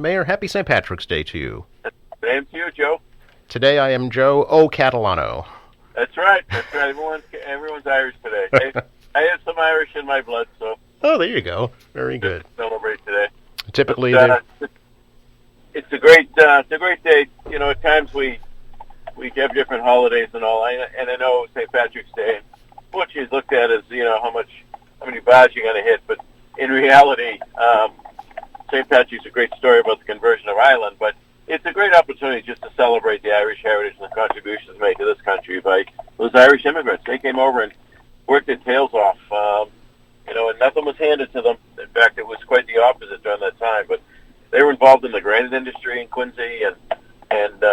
Mayor, happy St. Patrick's Day to you. Same to you, Joe. Today I am Joe O. Catalano. That's right. That's right. Everyone's Irish today. I have some Irish in my blood, so. Oh, there you go. Very good. Celebrate today. Typically, it's a great day. You know, at times we have different holidays and all. And I know St. Patrick's Day, unfortunately, is looked at as how many bars you're going to hit. But in reality, St. Patrick's a great story about the conversion of Ireland, but it's a great opportunity just to celebrate the Irish heritage and the contributions made to this country by those Irish immigrants. They came over and worked their tails off, and nothing was handed to them. In fact, it was quite the opposite during that time. But they were involved in the granite industry in Quincy and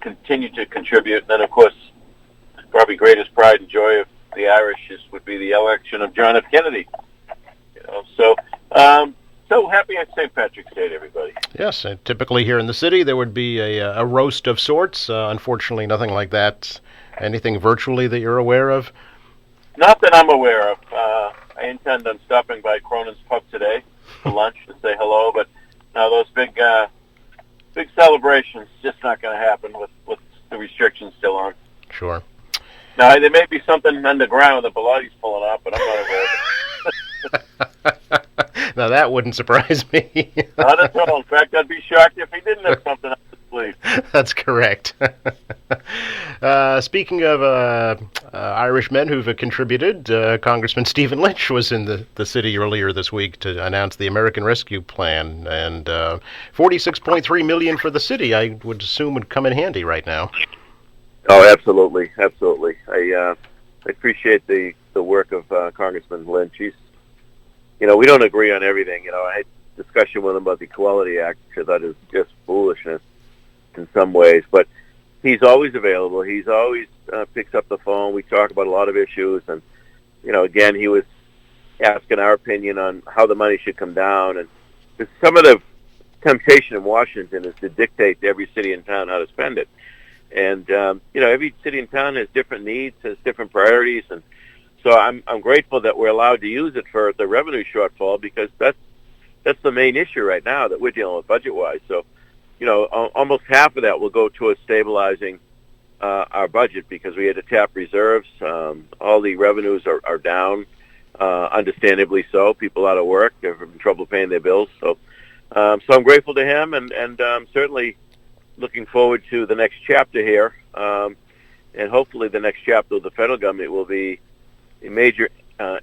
continued to contribute. And then, of course, probably greatest pride and joy of the Irish would be the election of John F. Kennedy. So happy on St. Patrick's Day to everybody. Yes, typically here in the city there would be a roast of sorts. Unfortunately, nothing like that. Anything virtually that you're aware of? Not that I'm aware of. I intend on stopping by Cronin's Pub today for lunch to say hello, but no, those big celebrations just not going to happen with the restrictions still on. Sure. Now, there may be something underground that Belotti's pulling off, but I'm not aware of it. Now, that wouldn't surprise me. Not at all. In fact, I'd be shocked if he didn't have something up his sleeve. That's correct. Speaking of Irish men who've contributed, Congressman Stephen Lynch was in the city earlier this week to announce the American Rescue Plan, and $46.3 million for the city, I would assume, would come in handy right now. Oh, absolutely. I appreciate the work of Congressman Lynch. We don't agree on everything. I had a discussion with him about the Equality Act, which I thought is just foolishness in some ways. But he's always available. He's always picks up the phone. We talk about a lot of issues. And, again, he was asking our opinion on how the money should come down. And some of the temptation in Washington is to dictate to every city and town how to spend it. And, every city and town has different needs, has different priorities. And so I'm grateful that we're allowed to use it for the revenue shortfall, because that's the main issue right now that we're dealing with budget-wise. So, almost half of that will go towards stabilizing our budget, because we had to tap reserves. All the revenues are down, understandably so. People out of work, they're having trouble paying their bills. So I'm grateful to him, and certainly looking forward to the next chapter here. And hopefully the next chapter of the federal government will be a major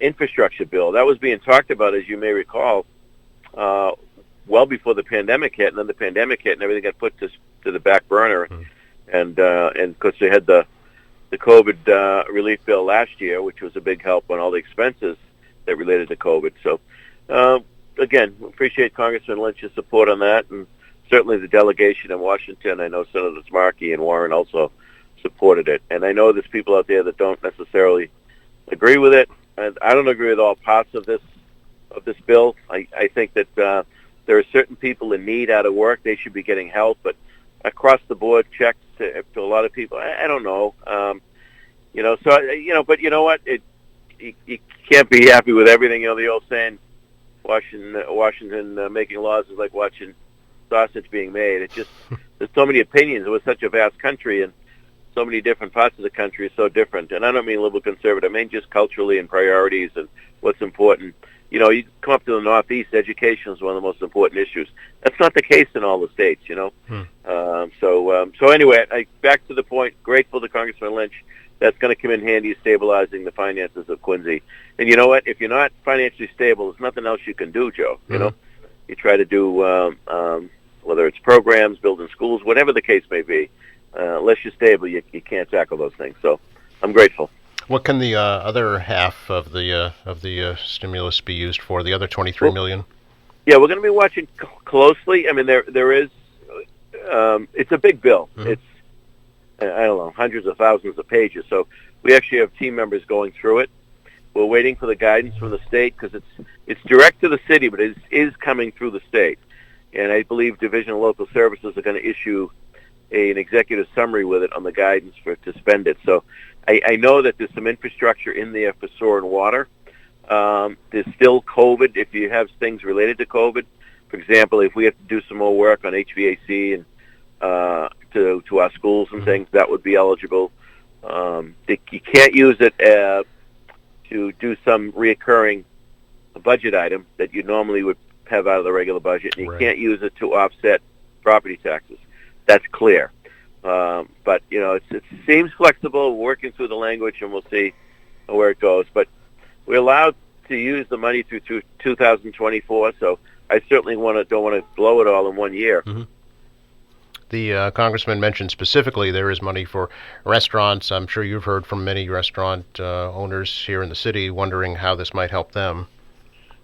infrastructure bill. That was being talked about, as you may recall, well before the pandemic hit, and then the pandemic hit and everything got put to the back burner. And of course they had the COVID relief bill last year, which was a big help on all the expenses that related to COVID. So again, appreciate Congressman Lynch's support on that, and certainly the delegation in Washington. I know Senators Markey and Warren also supported it. And I know there's people out there that don't necessarily agree with it, and I don't agree with all parts of this bill. I think that there are certain people in need, out of work. They should be getting help, but across the board checks to a lot of people, I don't know. But you know what? You can't be happy with everything. The old saying, Washington making laws is like watching sausage being made. It's just, there's so many opinions. It was such a vast country, and so many different parts of the country are so different. And I don't mean liberal conservative. I mean just culturally and priorities and what's important. You come up to the Northeast, education is one of the most important issues. That's not the case in all the states, So anyway, back to the point, grateful to Congressman Lynch. That's going to come in handy stabilizing the finances of Quincy. And you know what? If you're not financially stable, there's nothing else you can do, Joe. You try to do, whether it's programs, building schools, whatever the case may be. Unless you're stable, you can't tackle those things. So I'm grateful. What can the other half of the stimulus be used for? The other $23 million? Yeah, we're going to be watching closely. I mean, there is. It's a big bill. Mm-hmm. It's, I don't know, hundreds of thousands of pages. So we actually have team members going through it. We're waiting for the guidance from the state, because it's direct to the city, but it is coming through the state. And I believe Division of Local Services are going to issue an executive summary with it on the guidance to spend it. So I know that there's some infrastructure in there for sewer and water. There's still COVID, if you have things related to COVID. For example, if we have to do some more work on HVAC and to our schools and things, that would be eligible. You can't use it to do some reoccurring budget item that you normally would have out of the regular budget, and you can't use it to offset property taxes. That's clear. But, it seems flexible. We're working through the language, and we'll see where it goes. But we're allowed to use the money through 2024, so I certainly don't want to blow it all in 1 year. Mm-hmm. The congressman mentioned specifically there is money for restaurants. I'm sure you've heard from many restaurant owners here in the city wondering how this might help them.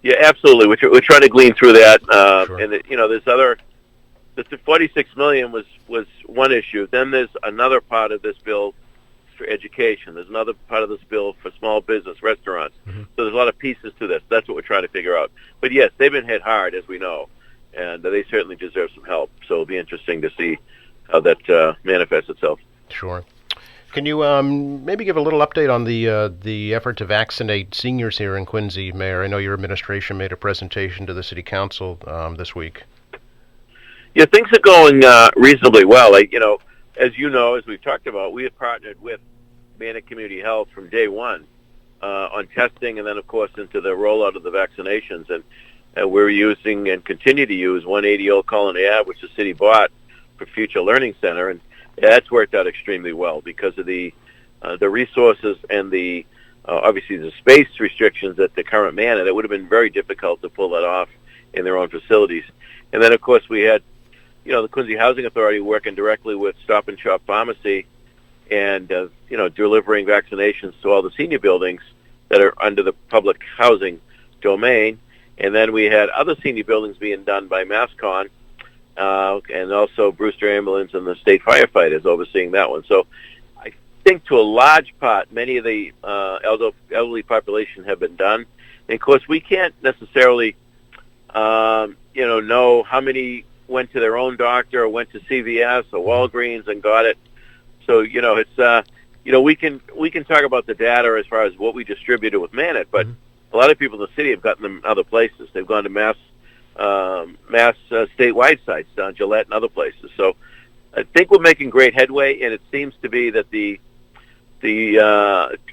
Yeah, absolutely. We're trying to glean through that. Sure. And, there's other... The $46 million was one issue. Then there's another part of this bill for education. There's another part of this bill for small business, restaurants. Mm-hmm. So there's a lot of pieces to this. That's what we're trying to figure out. But yes, they've been hit hard, as we know, and they certainly deserve some help. So it'll be interesting to see how that manifests itself. Sure. Can you maybe give a little update on the effort to vaccinate seniors here in Quincy, Mayor? I know your administration made a presentation to the City Council this week. Yeah, things are going reasonably well. As you know, as we've talked about, we have partnered with Bannock Community Health from day one on testing, and then, of course, into the rollout of the vaccinations. And we're using and continue to use 180 Old Colony Ave, which the city bought for Future Learning Center, and that's worked out extremely well because of the resources and the obviously the space restrictions that the current man, and it would have been very difficult to pull that off in their own facilities. And then, of course, we had the Quincy Housing Authority working directly with Stop and Shop Pharmacy and, delivering vaccinations to all the senior buildings that are under the public housing domain. And then we had other senior buildings being done by MassCon and also Brewster Ambulance and the state firefighters overseeing that one. So I think to a large part, many of the elderly population have been done. And, of course, we can't necessarily, know how many went to their own doctor or went to CVS or Walgreens and got it. So, it's, we can talk about the data as far as what we distributed with Manit, but a lot of people in the city have gotten them other places. They've gone to mass statewide sites, down Gillette and other places. So I think we're making great headway, and it seems to be that the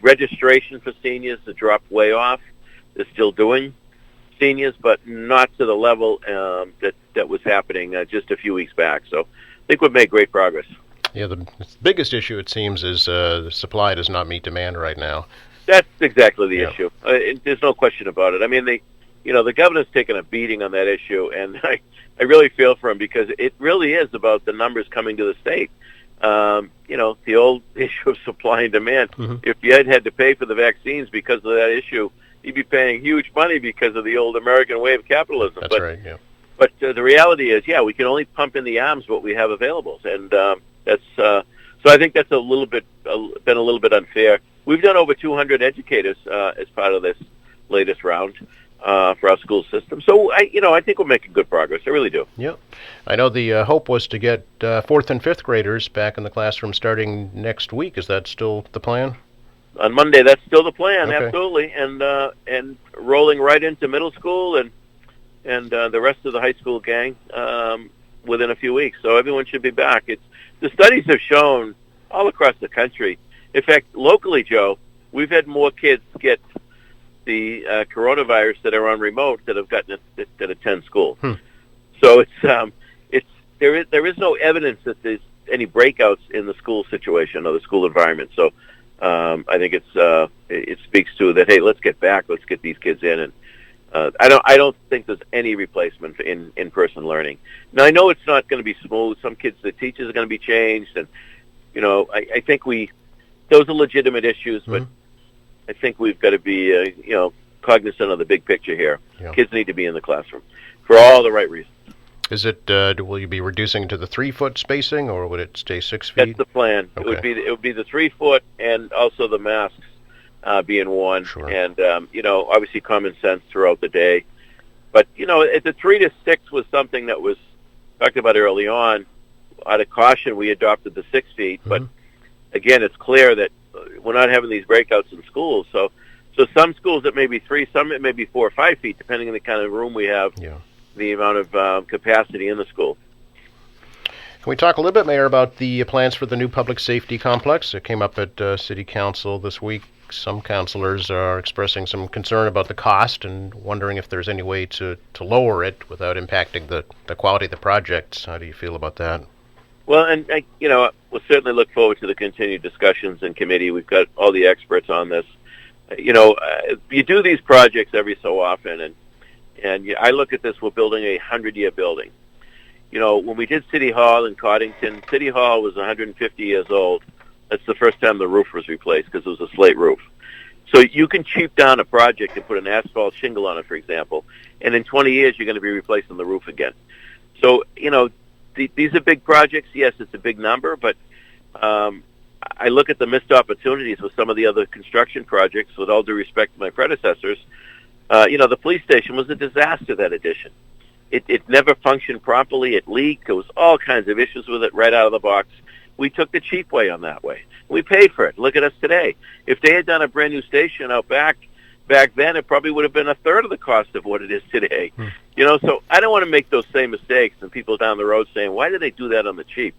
registration for seniors has dropped way off. They're still doing seniors, but not to the level that was happening just a few weeks back. So I think we've made great progress. Yeah, the biggest issue, it seems, is the supply does not meet demand right now. That's exactly the issue. There's no question about it. I mean, the governor's taken a beating on that issue, and I really feel for him because it really is about the numbers coming to the state. The old issue of supply and demand. Mm-hmm. If you had to pay for the vaccines because of that issue, you'd be paying huge money because of the old American way of capitalism. That's right, yeah. But the reality is, we can only pump in the arms what we have available, and that's so I think that's been a little bit unfair. We've done over 200 educators as part of this latest round for our school system. So I think we're making good progress. I really do. Yep. I know the hope was to get 4th and 5th graders back in the classroom starting next week. Is that still the plan? On Monday, that's still the plan, okay. Absolutely, and rolling right into middle school and the rest of the high school gang within a few weeks. So everyone should be back. The studies have shown all across the country. In fact, locally, Joe, we've had more kids get the coronavirus that are on remote that have gotten it that attend school. So there is no evidence that there's any breakouts in the school situation or the school environment. So I think it speaks to that. Hey, let's get back. Let's get these kids in. And I don't think there's any replacement for in-person learning. Now I know it's not going to be smooth. Some kids, the teachers are going to be changed, and I think those are legitimate issues, but I think we've got to be cognizant of the big picture here. Yeah. Kids need to be in the classroom for all the right reasons. Is it? Will you be reducing to the 3-foot spacing, or would it stay 6 feet? That's the plan. Okay. It would be the 3 foot, and also the masks being worn, sure. And obviously common sense throughout the day. But at the 3 to 6 was something that was talked about early on. Out of caution, we adopted the 6 feet. But again, it's clear that we're not having these breakouts in schools. So some schools it may be 3, some it may be 4 or 5 feet, depending on the kind of room we have. Yeah. the amount of capacity in the school. Can we talk a little bit, Mayor, about the plans for the new public safety complex? It came up at City Council this week. Some councilors are expressing some concern about the cost and wondering if there's any way to lower it without impacting the quality of the project. How do you feel about that? Well, and we'll certainly look forward to the continued discussions in committee. We've got all the experts on this. You do these projects every so often, and I look at this, we're building a 100-year building. When we did City Hall in Coddington, City Hall was 150 years old. That's the first time the roof was replaced because it was a slate roof. So you can cheap down a project and put an asphalt shingle on it, for example, and in 20 years you're going to be replacing the roof again. So, these are big projects. Yes, it's a big number, but I look at the missed opportunities with some of the other construction projects, with all due respect to my predecessors. The police station was a disaster, that addition. It never functioned properly. It leaked. There was all kinds of issues with it right out of the box. We took the cheap way on that way. We paid for it. Look at us today. If they had done a brand new station out back then, it probably would have been a third of the cost of what it is today. So I don't want to make those same mistakes and people down the road saying, why did they do that on the cheap,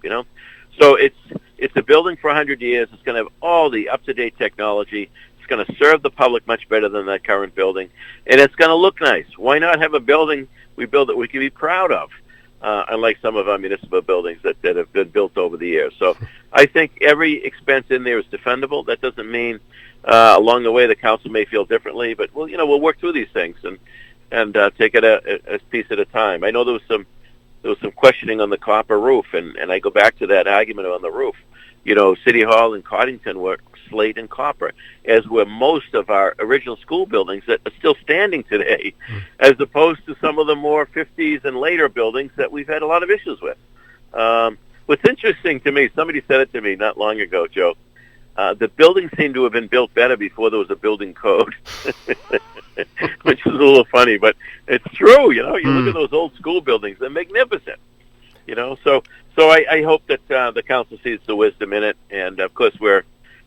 So it's a building for 100 years. It's going to have all the up-to-date technology. It's going to serve the public much better than that current building. And it's going to look nice. Why not have a building we build that we can be proud of, unlike some of our municipal buildings that have been built over the years. So I think every expense in there is defendable. That doesn't mean along the way the council may feel differently, but we'll work through these things and take it a piece at a time. I know there was some questioning on the copper roof, and I go back to that argument on the roof. City Hall and Coddington were slate and copper, as were most of our original school buildings that are still standing today, as opposed to some of the more 50s and later buildings that we've had a lot of issues with. What's interesting to me, somebody said it to me not long ago, Joe, the buildings seem to have been built better before there was a building code, which is a little funny, but it's true. You look at those old school buildings; they're magnificent. So I hope that the council sees the wisdom in it, and of course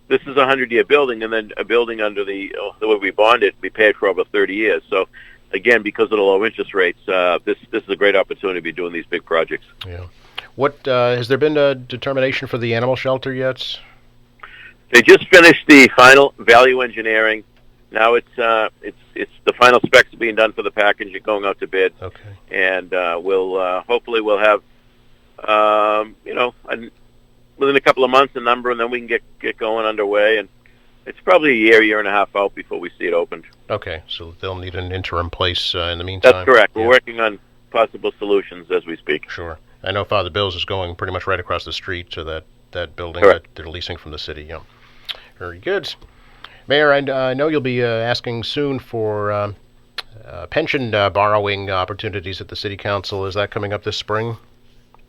this is a 100-year building, and then a building under the way we bonded, we paid for over 30 years. So again, because of the low interest rates, this is a great opportunity to be doing these big projects. Yeah. What has there been a determination for the animal shelter yet? They just finished the final value engineering. Now it's the final specs are being done for the package and going out to bid. Okay. And we'll have within a couple of months a number, and then we can get going underway. And it's probably a year and a half out before we see it opened. Okay, so they'll need an interim place in the meantime. That's correct. We're working on possible solutions as we speak. Sure. I know Father Bill's is going pretty much right across the street to that building Correct. that they're leasing from the city. Yeah. Very good. Mayor, I know you'll be asking soon for pension borrowing opportunities at the City Council. Is that coming up this spring?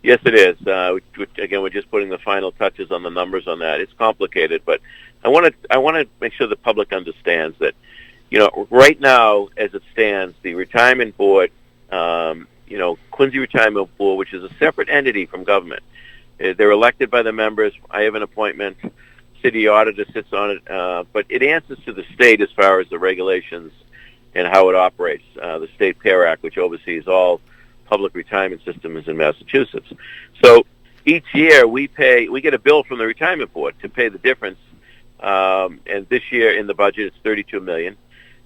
Yes, it is. Again, we're just putting the final touches on the numbers on that. It's complicated, but I want to make sure the public understands that, right now, as it stands, the retirement board, Quincy Retirement Board, which is a separate entity from government, they're elected by the members. I have an appointment. City auditor sits on it, but it answers to the state as far as the regulations and how it operates. The State PAIR Act, which oversees all public retirement systems in Massachusetts. So each year we get a bill from the retirement board to pay the difference. And this year in the budget it's $32 million.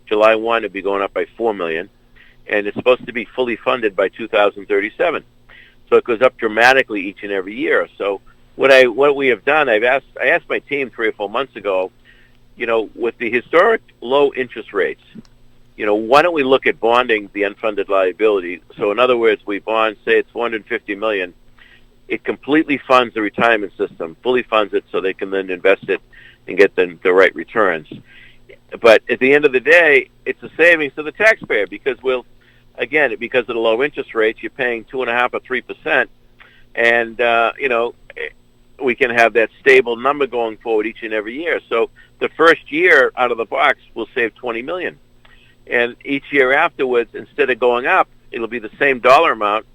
July 1 it'll be going up by $4 million, and it's supposed to be fully funded by 2037. So it goes up dramatically each and every year. So what we have done, I asked my team 3 or 4 months ago, with the historic low interest rates, why don't we look at bonding the unfunded liability? So in other words, we bond, say it's $450 million. It completely funds the retirement system, fully funds it so they can then invest it and get the right returns. But at the end of the day, it's a savings to the taxpayer because because of the low interest rates, you're paying 2.5 or 3%. And, we can have that stable number going forward each and every year. So the first year out of the box, we'll save $20 million. And each year afterwards, instead of going up, it'll be the same dollar amount.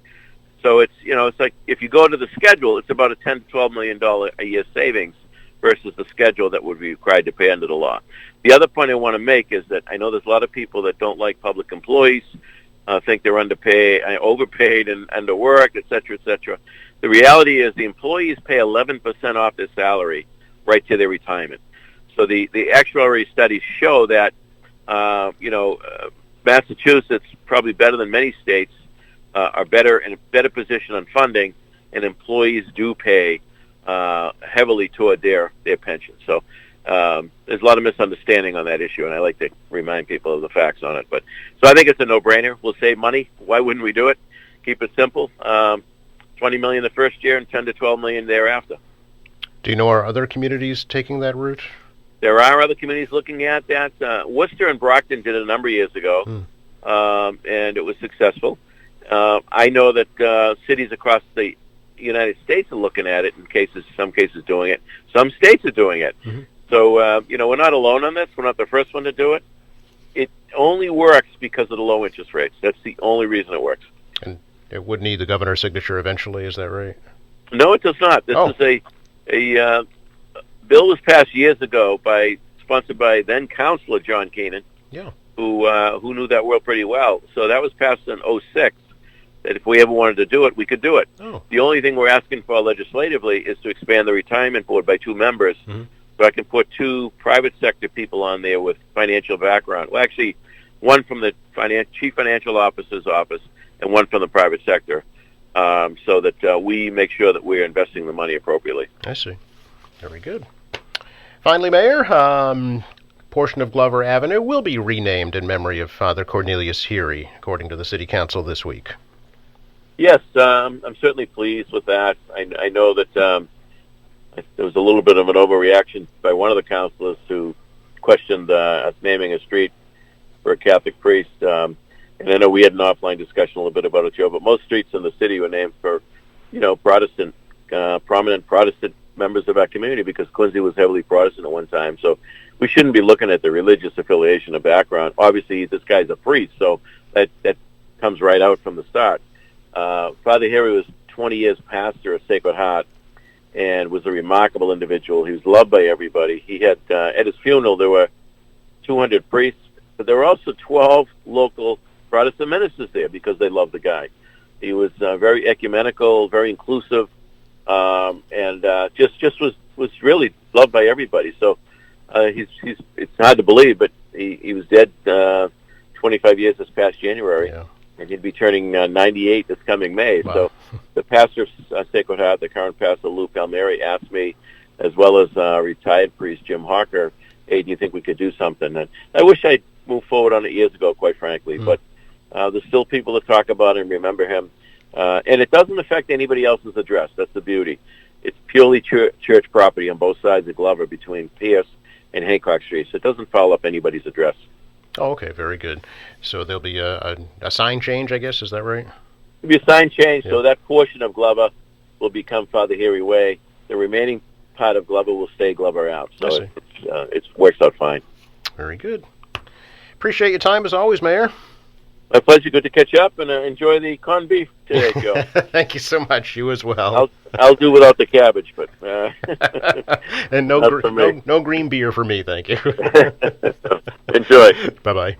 So it's like if you go to the schedule, it's about a $10 to $12 million a year savings versus the schedule that would be required to pay under the law. The other point I want to make is that I know there's a lot of people that don't like public employees. think they're underpaid, overpaid, and underworked, et cetera, et cetera. The reality is the employees pay 11% off their salary right to their retirement. So the actuary studies show that, Massachusetts, probably better than many states, are better in a better position on funding, and employees do pay heavily toward their pension. So there's a lot of misunderstanding on that issue, and I like to remind people of the facts on it. So I think it's a no-brainer. We'll save money. Why wouldn't we do it? Keep it simple. $20 million the first year and $10 to $12 million thereafter. Do you know are other communities taking that route? There are other communities looking at that. Worcester and Brockton did it a number of years ago, and it was successful. I know that cities across the United States are looking at it some cases doing it. Some states are doing it. Mm-hmm. So, we're not alone on this. We're not the first one to do it. It only works because of the low interest rates. That's the only reason it works. And it would need the governor's signature eventually, is that right? No, it does not. This is a bill was passed years ago sponsored by then Councilor John Keenan, who knew that world pretty well. So that was passed in 2006. That if we ever wanted to do it, we could do it. Oh. The only thing we're asking for legislatively is to expand the retirement board by 2 members, so I can put 2 private sector people on there with financial background. Well, actually, one from the chief financial officer's office and one from the private sector, so that we make sure that we're investing the money appropriately. I see. Very good. Finally, Mayor, portion of Glover Avenue will be renamed in memory of Father Cornelius Heery, according to the City Council this week. Yes, I'm certainly pleased with that. I know that there was a little bit of an overreaction by one of the councilors who questioned us naming a street for a Catholic priest. And I know we had an offline discussion a little bit about it, Joe, but most streets in the city were named for, Protestant, prominent Protestant members of our community, because Quincy was heavily Protestant at one time. So we shouldn't be looking at the religious affiliation or background. Obviously, this guy's a priest, so that comes right out from the start. Father Heery was 20 years pastor of Sacred Heart and was a remarkable individual. He was loved by everybody. He had, at his funeral, there were 200 priests, but there were also 12 local Protestant ministers there because they loved the guy. He was very ecumenical, very inclusive, and just was really loved by everybody. So it's hard to believe, but he was dead 25 years this past January. Yeah. And he'd be turning 98 this coming May. Wow. So the pastor of Sacred Heart, the current pastor, Lou Palmieri, asked me, as well as retired priest Jim Hawker, hey, do you think we could do something? And I wish I'd moved forward on it years ago, quite frankly. But there's still people to talk about and remember him. And it doesn't affect anybody else's address. That's the beauty. It's purely church property on both sides of Glover between Pierce and Hancock Streets. So it doesn't follow up anybody's address. Oh, okay, very good. So there'll be a sign change, I guess, is that right? There'll be a sign change, so that portion of Glover will become Father Heery Way. The remaining part of Glover will stay Glover Ave. So it works out fine. Very good. Appreciate your time as always, Mayor. My pleasure. Good to catch up, and enjoy the corned beef today, Joe. Thank you so much. You as well. I'll do without the cabbage, but and no green beer for me. Thank you. Enjoy. Bye-bye.